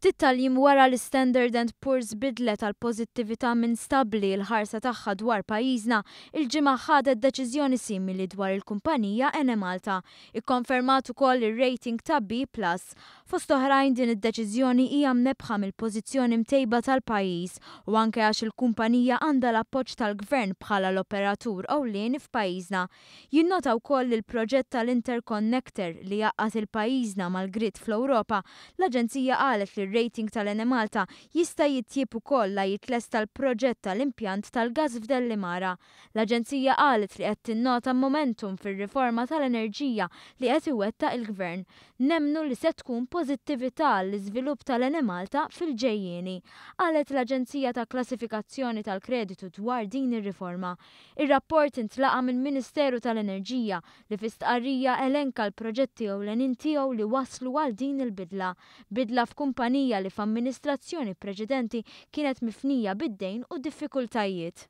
Ftit tal-jiem wara li Standard & Poor's bidlet tal-pożittività minn stabbli l-ħarsa tagħha dwar pajjiżna, il-ġimgħa ħadet deċiżjoni simili dwar il-kumpanija Ene Malta, ikkonfermat ukoll ir-rating ta' B+. Fost oħrajn din id-deċiżjoni hija mnebħa mill-pożizzjoni mtejba tal-pajjiż u anke għax il-kumpanija għandha l-appoġġ tal-Gvern bħala l-operatur ewlieni f'pajjiżna. Jinnota wkoll li l-proġett tal-Interconnector li jaqqat il-pajjiżna mal-grid fl-Ewropa, l-Aġenzija qalet li r-rating tal-Ene Malta jista' jitjieb ukoll la jitlesta l-proġett tal-impjant tal-gas f'Dellimara. L-Aġenzija qalet li qed tinnota momentum fir-riforma tal-enerġija li qed iwettaq il-Gvern. Nemmnu li se tkun pożittività l-iżvilupp tal-Ene Malta fil-ġejjieni. Qalet l-Aġenzija ta' Klassifikazzjoni tal-Kreditu dwar din ir-riforma. Ir-rapport intlaqa mill-Ministeru tal-Enerġija li fi stqarrija elenka l-proġetti ewlenin tiegħu li waslu għal din il-bidla. Bidla f'kumpanija li f'amministrazzjoni preċedenti kienet mifnija bid-dejn u diffikultajiet.